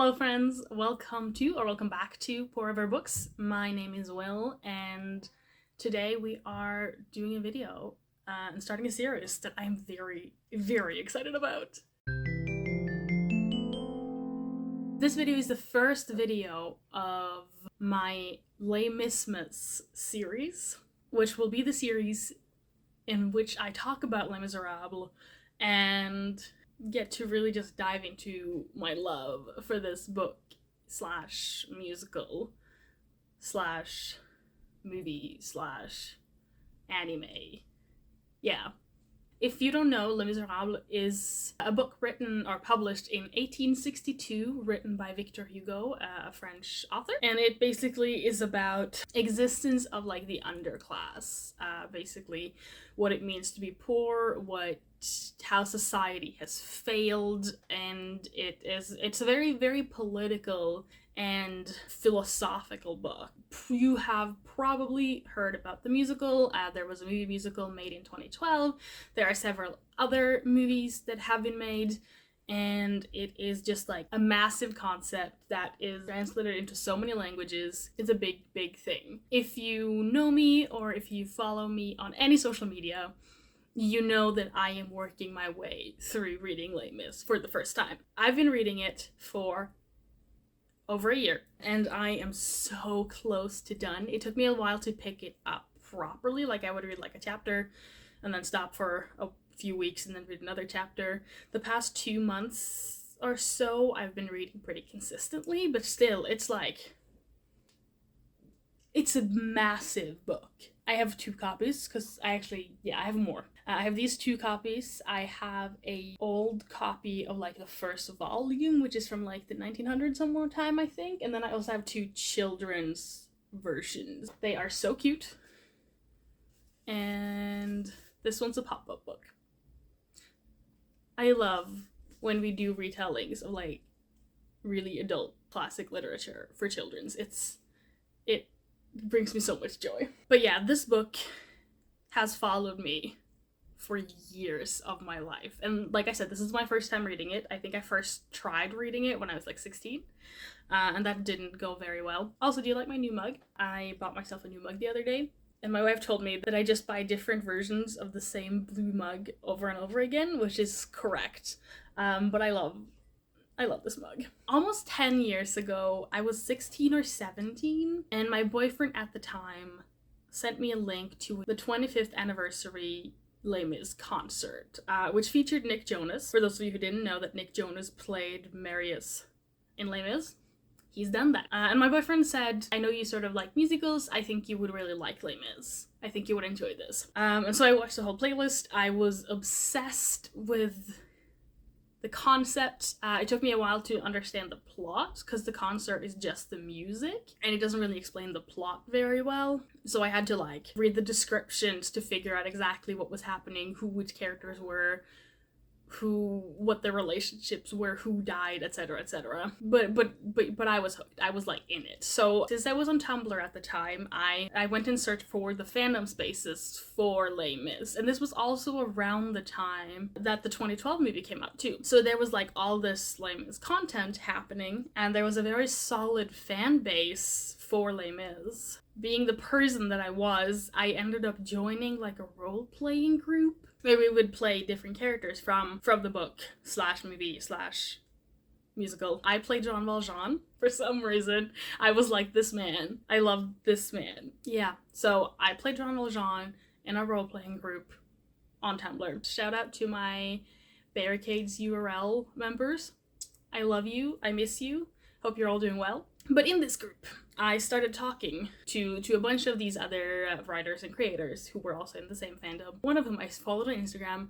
Hello friends, welcome back to Pour Over Books. My name is Will, and today we are doing a video and starting a series that I'm very, very excited about. This video is the first video of my Les Mismas series, which will be the series in which I talk about Les Miserables and get to really just dive into my love for this book slash musical slash movie slash anime. Yeah. If you don't know, Les Miserables is a book written or published in 1862, written by Victor Hugo, a French author. And it basically is about existence of like the underclass, basically what it means to be poor, how society has failed, and it's a very, very political and philosophical book. You have probably heard about the musical. There was a movie musical made in 2012. There are several other movies that have been made, and it is just like a massive concept that is translated into so many languages. It's a big, big thing. If you know me or if you follow me on any social media, you know that I am working my way through reading Les Mis for the first time. I've been reading it for over a year, and I am so close to done. It took me a while to pick it up properly. Like I would read like a chapter and then stop for a few weeks and then read another chapter. The past 2 months or so I've been reading pretty consistently, but still it's a massive book. I have 2 copies because I have more. I have these 2 copies. I have a old copy of like the first volume, which is from like the 1900s sometime, I think. And then I also have 2 children's versions. They are so cute. And this one's a pop-up book. I love when we do retellings of like really adult classic literature for children's. It brings me so much joy. But yeah, this book has followed me for years of my life. And like I said, this is my first time reading it. I think I first tried reading it when I was like 16, and that didn't go very well. Also, do you like my new mug? I bought myself a new mug the other day, and my wife told me that I just buy different versions of the same blue mug over and over again, which is correct. But I love this mug. Almost 10 years ago, I was 16 or 17, and my boyfriend at the time sent me a link to the 25th anniversary Les Mis concert, which featured Nick Jonas. For those of you who didn't know that Nick Jonas played Marius in Les Mis, he's done that. And my boyfriend said, I know you sort of like musicals, I think you would really like Les Mis. I think you would enjoy this. And so I watched the whole playlist. I was obsessed with the concept. It took me a while to understand the plot because the concert is just the music and it doesn't really explain the plot very well. So I had to like read the descriptions to figure out exactly what was happening, who which characters were, what their relationships were, who died, etc., etc. But I was hooked. I was like in it. So since I was on Tumblr at the time, I went and searched for the fandom spaces for Les Mis, and this was also around the time that the 2012 movie came out too. So there was like all this Les Mis content happening, and there was a very solid fan base for Les Mis. Being the person that I was, I ended up joining like a role-playing group where we would play different characters from the book slash movie slash musical. I played Jean Valjean for some reason. I was like, this man. I love this man. Yeah, so I played Jean Valjean in a role-playing group on Tumblr. Shout out to my Barricades URL members. I love you. I miss you. Hope you're all doing well. But in this group, I started talking to a bunch of these other writers and creators who were also in the same fandom. One of them I followed on Instagram,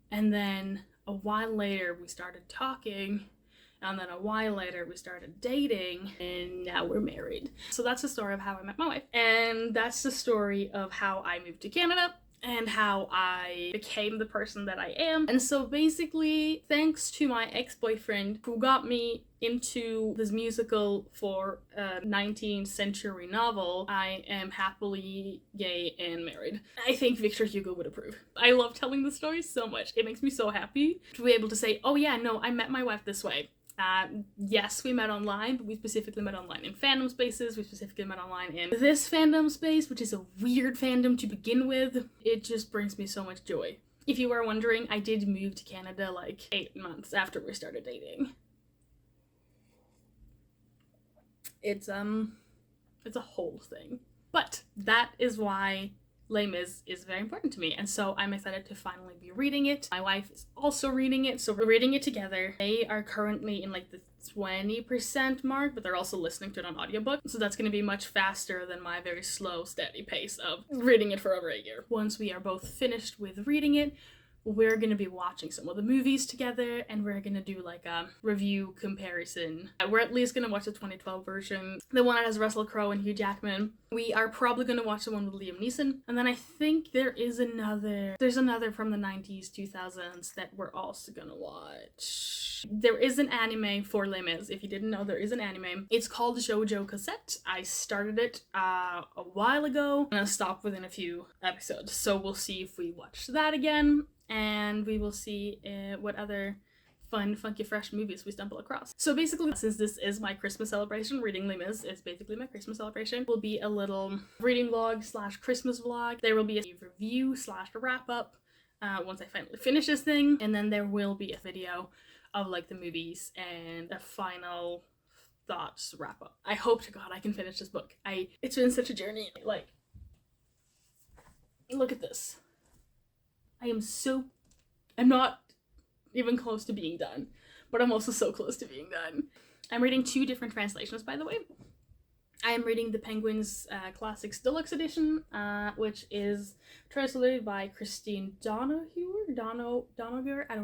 and then a while later we started talking, and then a while later we started dating, and now we're married. So that's the story of how I met my wife, and that's the story of how I moved to Canada, and how I became the person that I am. And so basically, thanks to my ex-boyfriend who got me into this musical for a 19th century novel, I am happily gay and married. I think Victor Hugo would approve. I love telling the story so much. It makes me so happy to be able to say, oh yeah, no, I met my wife this way. Yes, we met online, but we specifically met online in fandom spaces. We specifically met online in this fandom space, which is a weird fandom to begin with. It just brings me so much joy. If you were wondering, I did move to Canada like 8 months after we started dating. It's a whole thing. But that is why Les Mis is very important to me, and so I'm excited to finally be reading it. My wife is also reading it, so we're reading it together. They are currently in like the 20% mark, but they're also listening to it on audiobook, so that's going to be much faster than my very slow, steady pace of reading it for over a year. Once we are both finished with reading it, we're going to be watching some of the movies together, and we're going to do like a review comparison. We're at least going to watch the 2012 version, the one that has Russell Crowe and Hugh Jackman. We are probably going to watch the one with Liam Neeson, and then I think there's another from the 90s, 2000s that we're also going to watch. There is an anime for Les Mis. If you didn't know, there is an anime. It's called Shoujo Cassette. I started it a while ago, and I stopped within a few episodes, so we'll see if we watch that again. And we will see what other fun, funky, fresh movies we stumble across. So basically, since this is my Christmas celebration, reading Les Mis is basically my Christmas celebration. Will be a little reading vlog / Christmas vlog. There will be a review / wrap up once I finally finish this thing, and then there will be a video of like the movies and a final thoughts wrap up. I hope to God I can finish this book. It's been such a journey. Like, look at this. I'm not even close to being done, but I'm also so close to being done. I'm reading 2 different translations, by the way. I am reading the Penguins Classics Deluxe Edition, which is translated by Christine Donoghue. I don't know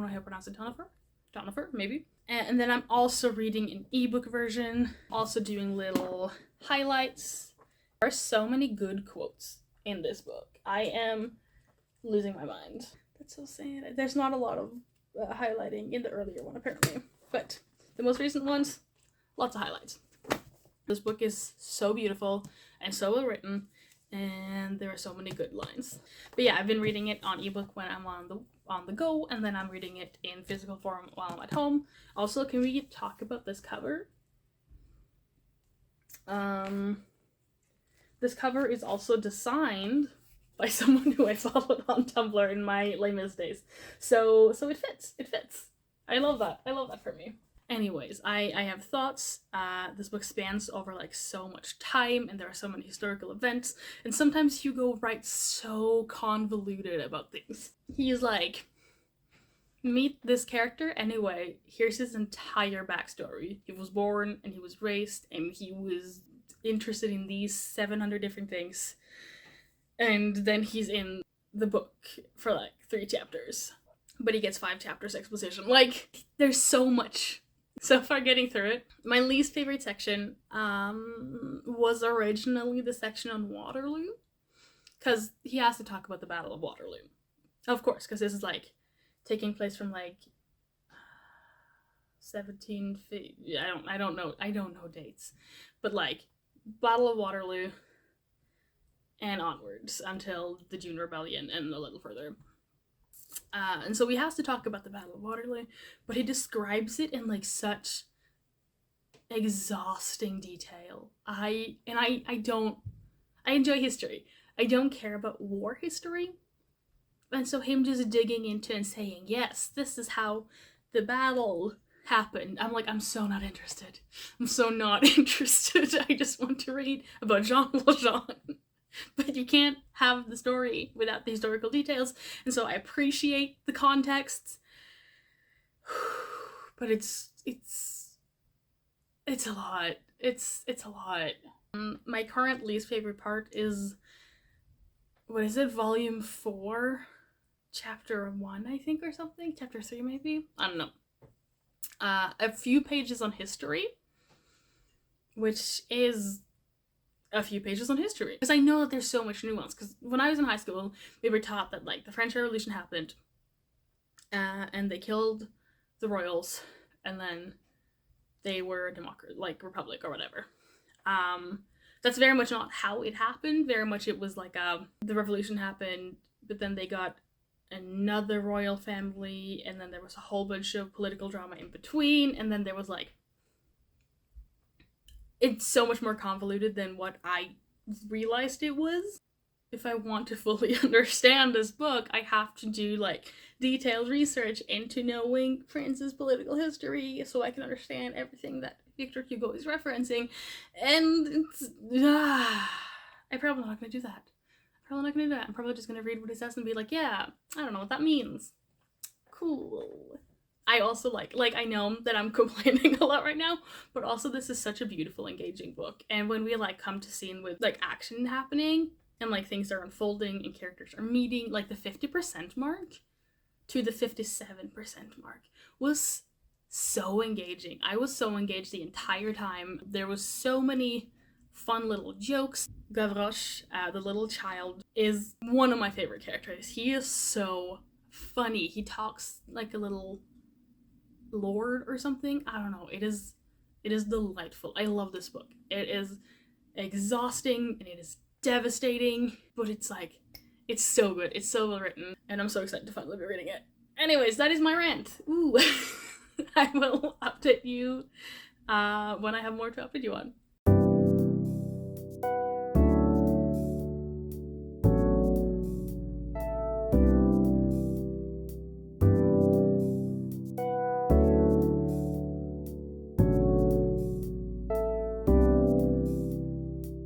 how to pronounce it. Donofer, maybe. And then I'm also reading an ebook version, also doing little highlights. There are so many good quotes in this book. I am losing my mind. That's so sad. There's not a lot of highlighting in the earlier one, apparently. But the most recent ones, lots of highlights. This book is so beautiful and so well written, and there are so many good lines. But yeah, I've been reading it on ebook when I'm on the go, and then I'm reading it in physical form while I'm at home. Also, can we talk about this cover? This cover is also designed by someone who I followed on Tumblr in my Les Mis days. So it fits. It fits. I love that. I love that for me. Anyways, I have thoughts. This book spans over like so much time, and there are so many historical events, and sometimes Hugo writes so convoluted about things. He's like, meet this character anyway, here's his entire backstory. He was born, and he was raised, and he was interested in these 700 different things. And then he's in the book for like 3 chapters. But he gets 5 chapters exposition. Like, there's so much. So far getting through it. My least favorite section was originally the section on Waterloo. Because he has to talk about the Battle of Waterloo. Of course, because this is like taking place from like 17... I don't know dates. But like, Battle of Waterloo and onwards until the June Rebellion and a little further. And so he has to talk about the Battle of Waterloo, but he describes it in like such exhausting detail. I enjoy history. I don't care about war history. And so him just digging into and saying, yes, this is how the battle happened. I'm like, I'm so not interested. I'm so not interested. I just want to read about Jean Valjean. But you can't have the story without the historical details, and so I appreciate the context. But it's a lot. It's a lot. My current least favorite part is, what is it, volume 4, chapter 1, I think, or something? Chapter 3, maybe? I don't know. A few pages on history, which is a few pages on history. Because I know that there's so much nuance. Because when I was in high school, we were taught that, like, the French Revolution happened, and they killed the royals, and then they were a democracy, like, republic or whatever. That's very much not how it happened. Very much it was like, the revolution happened, but then they got another royal family, and then there was a whole bunch of political drama in between, and then there was like, it's so much more convoluted than what I realized it was. If I want to fully understand this book, I have to do like detailed research into knowing France's political history so I can understand everything that Victor Hugo is referencing. And it's, I'm probably not going to do that. I'm probably just going to read what it says and be like, yeah, I don't know what that means. Cool. I also like I know that I'm complaining a lot right now, but also this is such a beautiful, engaging book. And when we like come to scene with like action happening and like things are unfolding and characters are meeting, like the 50% mark to the 57% mark was so engaging. I was so engaged the entire time. There was so many fun little jokes. Gavroche, the little child, is one of my favorite characters. He is so funny. He talks like a little lord or something. I don't know. It is delightful. I love this book. It is exhausting and it is devastating, but it's like, it's so good. It's so well written, and I'm so excited to finally be reading it. Anyways, that is my rant. Ooh. I will update you when I have more to update you on.